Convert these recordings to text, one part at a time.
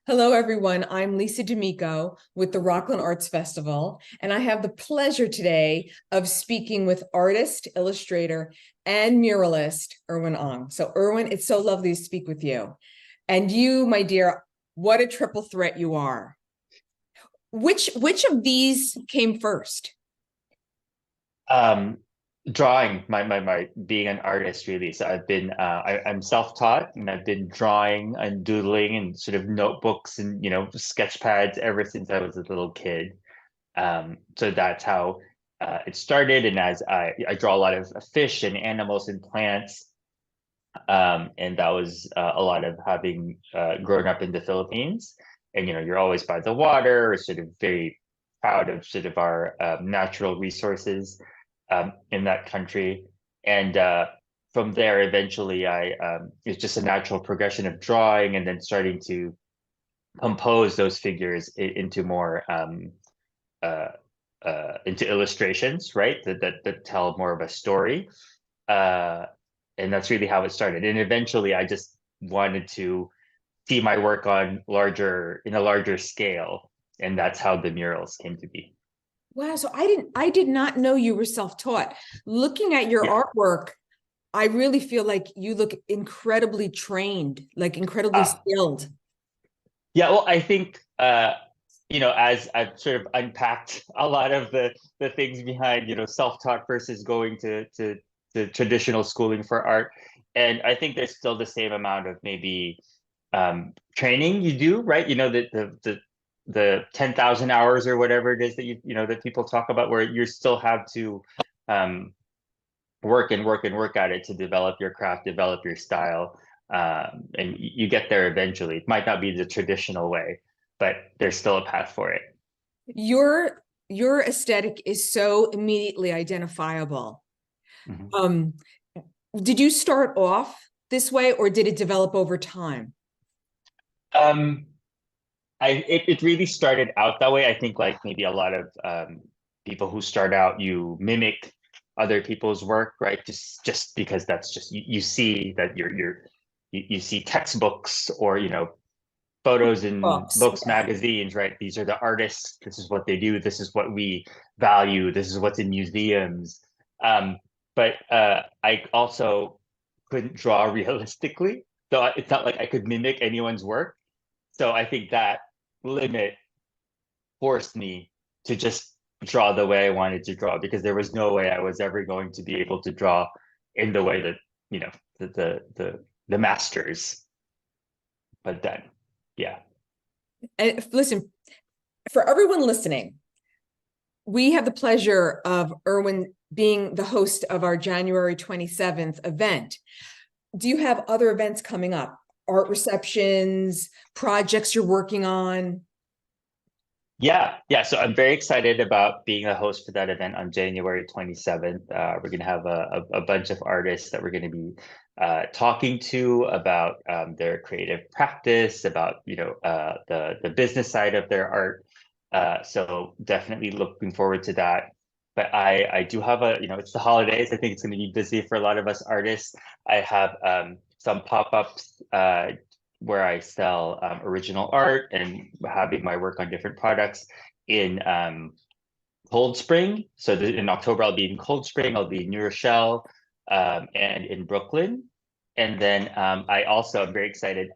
Hello, everyone. I'm Lisa D'Amico with the Rockland Arts Festival, and I have the pleasure today of speaking with artist, illustrator, and muralist Erwin Ong. So, Erwin, it's so lovely to speak with you. And you, my dear, what a triple threat you are. Which of these came first? Um, Drawing, my being an artist really. So I'm self-taught and I've been drawing and doodling and sort of notebooks and sketch pads ever since I was a little kid. So that's how it started. And as I draw a lot of fish and animals and plants. And that was a lot of having grown up in the Philippines. And you're always by the water, or sort of very proud of sort of our natural resources in that country. And from there, eventually, it's just a natural progression of drawing, and then starting to compose those figures into more uh, into illustrations, right? That tell more of a story. Uh, and that's really how it started. And eventually, I just wanted to see my work on in a larger scale, and that's how the murals came to be. Wow, so I did not know you were self-taught. Looking at your Yeah. artwork, I really feel like you look incredibly trained, like incredibly Ah, skilled. yeah. Well, I think as I've sort of unpacked a lot of the things behind self-taught versus going to traditional schooling for art, and I think there's still the same amount of maybe training you do, right? The 10,000 hours or whatever it is that that people talk about, where you still have to um, work and work and work at it to develop your craft, develop your style, and you get there eventually. It might not be the traditional way, but there's still a path for it. Your aesthetic is so immediately identifiable. Mhm. Um, did you start off this way or did it develop over time? Um, it really started out that way. I think like maybe a lot of people who start out, you mimic other people's work, right? Just because that's just you see that you see textbooks or photos in Books. books, magazines, right? These are the artists. This is what they do. This is what we value. This is what's in museums. Um, but I also couldn't draw realistically, so it's not like I could mimic anyone's work. So I think that limit forced me to just draw the way I wanted to draw, because there was no way I was ever going to be able to draw in the way that the masters. But then, yeah. And listen, for everyone listening, we have the pleasure of Erwin being the host of our January 27th event. Do you have other events coming up? Art receptions, projects you're working on? Yeah, yeah. So I'm very excited about being a host for that event on January 27th. We're going to have a bunch of artists that we're going to be talking to about their creative practice, about the business side of their art. So definitely looking forward to that. But I do have it's the holidays. I think it's going to be busy for a lot of us artists. I have some pop-ups where I sell original art and having my work on different products in Cold Spring. So in October, I'll be in Cold Spring, I'll be in New Rochelle, and in Brooklyn. And then I also am very excited.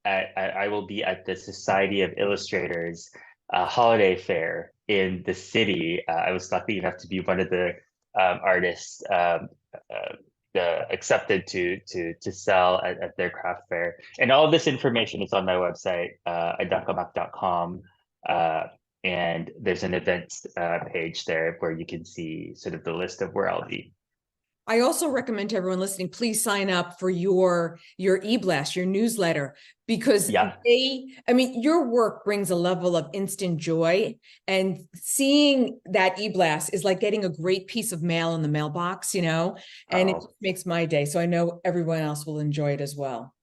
I will be at the Society of Illustrators holiday fair in the city. I was lucky enough to be one of the artists accepted to sell at their craft fair. And all of this information is on my website, idakamak.com. And there's an events page there where you can see sort of the list of where I'll be. I also recommend to everyone listening, please sign up for your e-blast, your newsletter, because Yeah. your work brings a level of instant joy, and seeing that e-blast is like getting a great piece of mail in the mailbox, and it Oh, makes my day. So I know everyone else will enjoy it as well.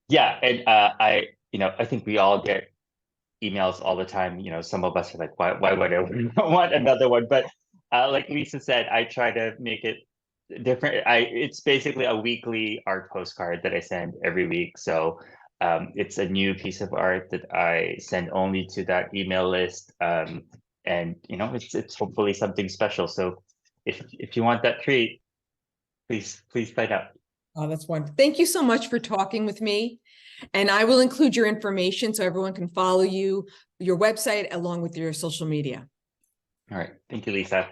yeah. And I think we all get emails all the time. Some of us are like, why would I want another one? But like Lisa said, I try to make it different. It's basically a weekly art postcard that I send every week. So It's a new piece of art that I send only to that email list. And it's hopefully something special. So if you want that treat, please sign up. Oh, that's wonderful. Thank you so much for talking with me. And I will include your information so everyone can follow you, your website, along with your social media. All right. Thank you, Lisa.